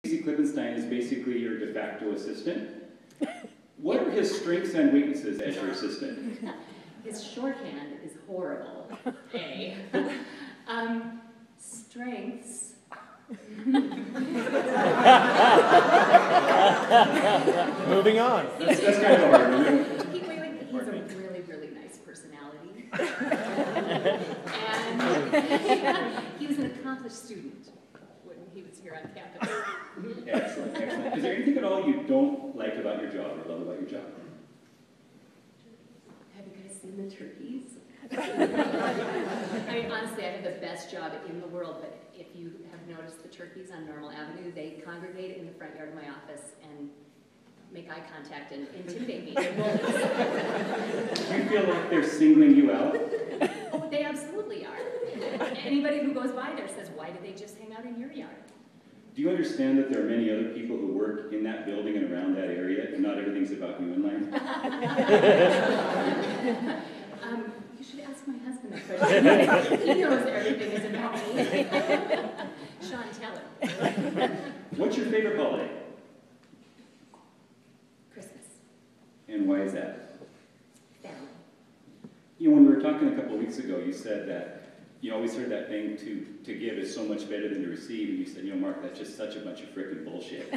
Klippenstein is basically your de facto assistant. What are his strengths and weaknesses as your assistant? His shorthand is horrible. A. Strengths. Moving on. That's kind of hard. He's a really, really nice personality. And he was an accomplished student when he was here on campus. Excellent, excellent. Is there anything at all you don't like about your job or love about your job? Have you guys seen the turkeys? I mean, honestly, I have the best job in the world, but if you have noticed the turkeys on Normal Avenue, they congregate in the front yard of my office and make eye contact and intimidate me. They're bullies. Do you feel like they're singling you out? Oh, they absolutely are. Anybody who goes by there says, why do they just hang out in your yard? Do you understand that there are many other people who work in that building and around that area, and not everything's about you in life? You should ask my husband that question. He knows everything is about me. Sean, tell him. What's your favorite holiday? Christmas. And why is that? Family. You know, when we were talking a couple of weeks ago, you said that you always heard that thing to give is so much better than to receive, and you said, you know, Mark, that's just such a bunch of frickin' bullshit. Do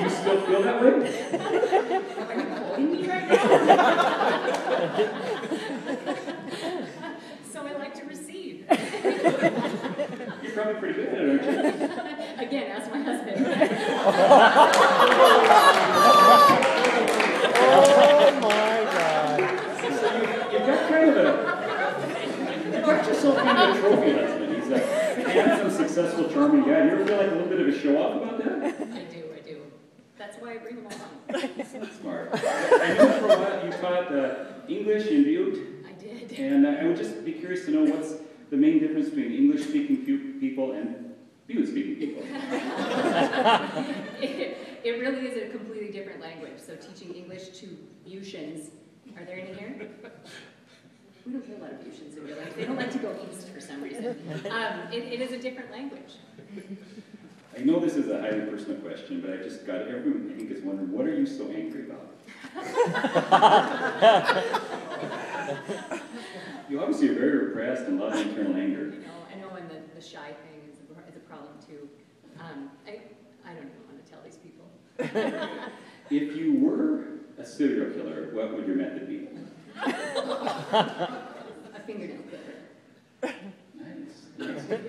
you still feel that way? Are you quoting me right now? So I like to receive. You're probably pretty good at it, aren't you? Again, ask my husband. Oh my God. So you've got kind of you've got yourself kind of a trophy husband. He's a handsome, successful, charming guy. Do you ever feel like a little bit of a show-off about that? I do. That's why I bring them along. Smart. I know for a while you taught English in Butte. I did. And I would just be curious to know what's the main difference between English-speaking people and Butte-speaking people. It really is a completely different language. So teaching English to Butians, are there any here? We don't hear a lot of Butians in real life. They don't like to go east for some reason. It is a different language. I know this is a highly personal question, but I just got everyone, I think, is wondering, what are you so angry about? You obviously are very repressed and a lot of internal anger. I know, and the shy thing is a problem too. I don't even want to tell these people. If you were a serial killer, what would your method be? A fingernail clipper. Nice.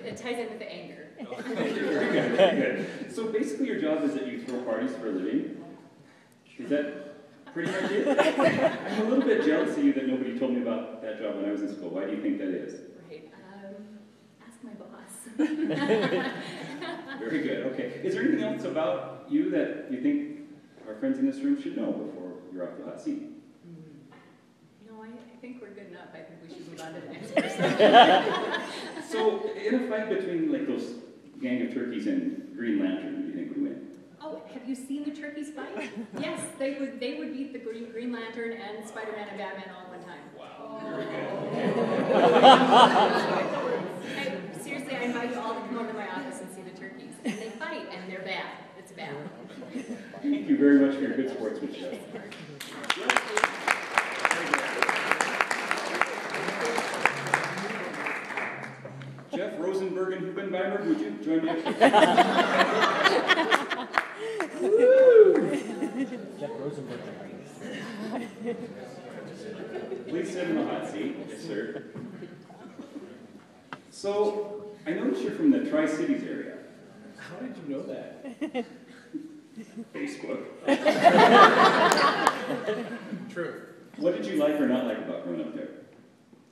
It ties in with the anger. Very good, very good. So basically your job is that you throw parties for a living? Is that pretty much it? I'm a little bit jealous of you that nobody told me about that job when I was in school. Why do you think that is? Right. Ask my boss. Very good, okay. Is there anything else about you that you think our friends in this room should know before you're off the hot seat? No, I think we're good enough. I think we should move on to the next person. So, in a fight between like those gang of turkeys and Green Lantern, who do you think would win? Oh, have you seen the turkeys fight? Yes, they would beat the Green Lantern and Spider-Man and Batman all at one time. Wow, very good. Seriously, I invite you all to come over to my office and see the turkeys. And they fight, and they're bad. It's bad. Thank you very much for your good sportsmanship. Jeff Rosenberg and Hubenbeimer, would you join me up here? Jeff Rosenberg. Please sit in the hot seat. Yes, sir. So, I noticed you're from the Tri-Cities area. How did you know that? Facebook. True. What did you like or not like about growing up there?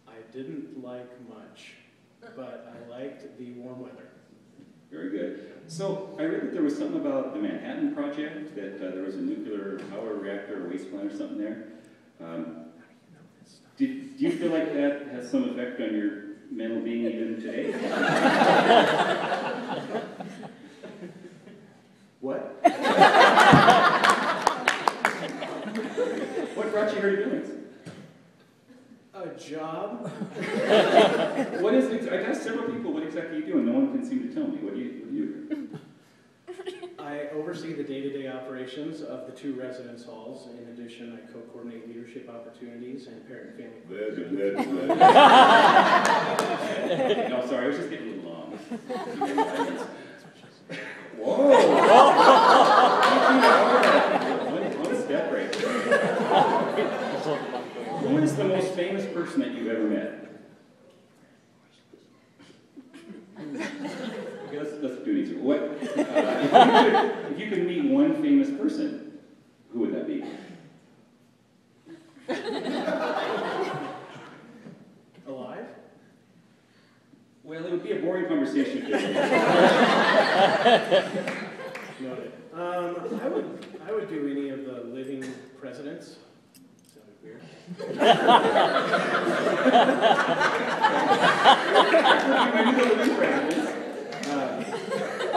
I didn't like much, but I liked the warm weather. Very good. So, I read that there was something about the Manhattan Project, that there was a nuclear power reactor or waste plant or something there. Do you feel like that has some effect on your mental being even today? What? What brought you here to Billings? A job? What is it? I asked several people what exactly you do, and no one can seem to tell me. What do you do? oversee the day-to-day operations of the 2 residence halls. In addition, I co-coordinate leadership opportunities and parent and family. No, sorry, I was just getting a little long. Whoa! One step right there. Who is the most famous person that you've ever met? Okay, let's do it easier. What? If you could meet one famous person, who would that be? Alive? Well, it would be a boring conversation. Noted. I would do any of the living presidents. Sounded weird.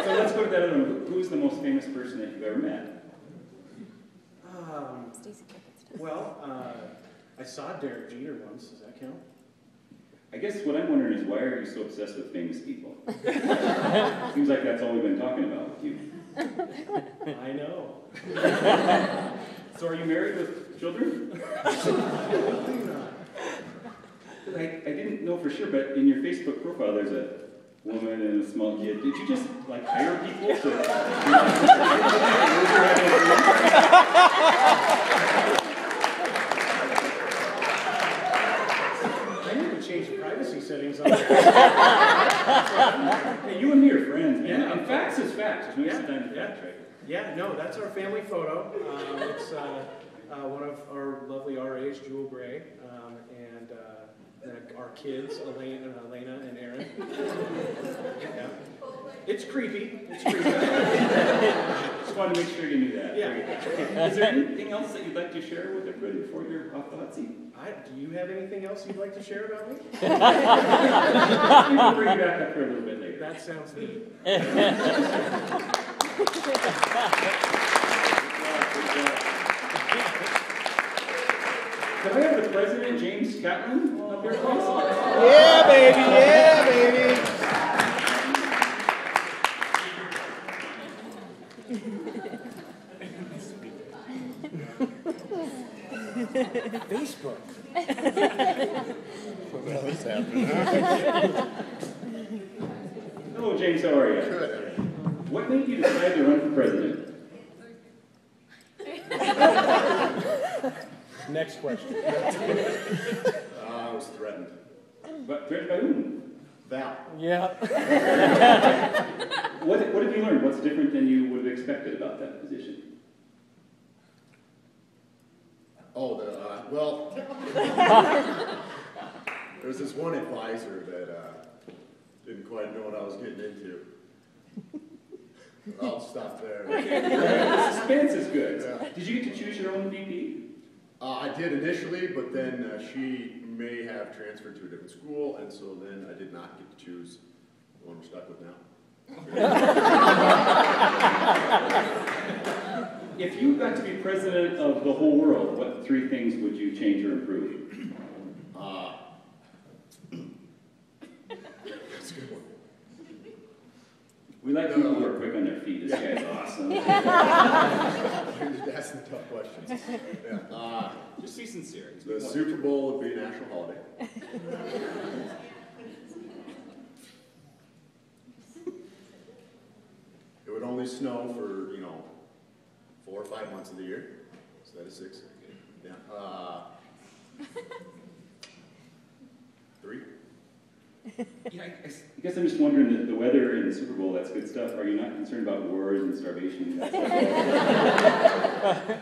So let's go to that other one. Who's the most famous person that you've ever met? Well, I saw Derek Jeter once. Does that count? I guess what I'm wondering is why are you so obsessed with famous people? Seems like that's all we've been talking about with you. I know. So are you married with children? Absolutely not. I didn't know for sure, but in your Facebook profile there's a woman and a small kid. Did you just like hire people to? I need to change the privacy settings on that. Hey, you and me are friends, man. Yeah. And facts is facts. There's no Yeah. time to fact check. Yeah, no, that's our family photo. It's one of our lovely RAs, Jewel Gray, and our kids, Elena and Aaron. Yeah. It's creepy. It's creepy. Just wanted to make sure you knew that. Yeah. Is there anything else that you'd like to share with everybody before you're off the hot seat? Do you have anything else you'd like to share about me? We'll bring you back up here a little bit later. That sounds neat. Can I have the president, James Catlin, up here, please? Yeah, baby. Yeah, baby. Facebook. Well, what's happening? Hello, James. How are you? Good. What made you decide to run for president? Next question. I was threatened. But threatened by whom? Val. Yeah. What have you learned? What's different than you would have expected about that position? Oh, well, there's this one advisor that didn't quite know what I was getting into. I'll stop there. The suspense is good. Yeah. Did you get to choose your own VP? I did initially, but then she may have transferred to a different school, and so then I did not get to choose the one we're stuck with now. If you got to be president of the whole world, what 3 things would you change or improve? That's a good one. We like people who are quick on their feet. This guy's awesome. You're just asking tough questions. Yeah. Just be sincere. The Super Bowl would be a national holiday. It would only snow for, 4 or 5 months of the year, instead of 6. Yeah. 3. Yeah, I guess I'm just wondering, the weather in the Super Bowl, that's good stuff. Are you not concerned about wars and starvation? And that stuff?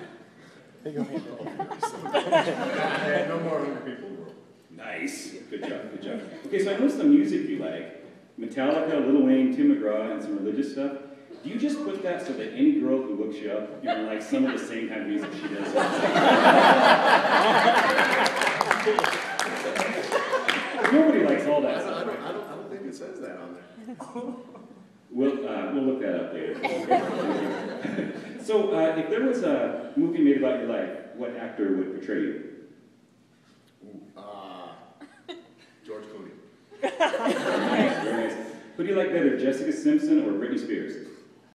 They go hand in hand. No more hungry people in the world. Nice. Good job, good job. Okay, so I know some music you like. Metallica, Lil Wayne, Tim McGraw, and some religious stuff. Do you just put that so that any girl who looks you up, you're like some of the same kind of music she does? Nobody likes all that I stuff. don't think it says that on there. We'll look that up later. So, if there was a movie made about your life, what actor would portray you? George Clooney. Nice, very nice. Who do you like better, Jessica Simpson or Britney Spears?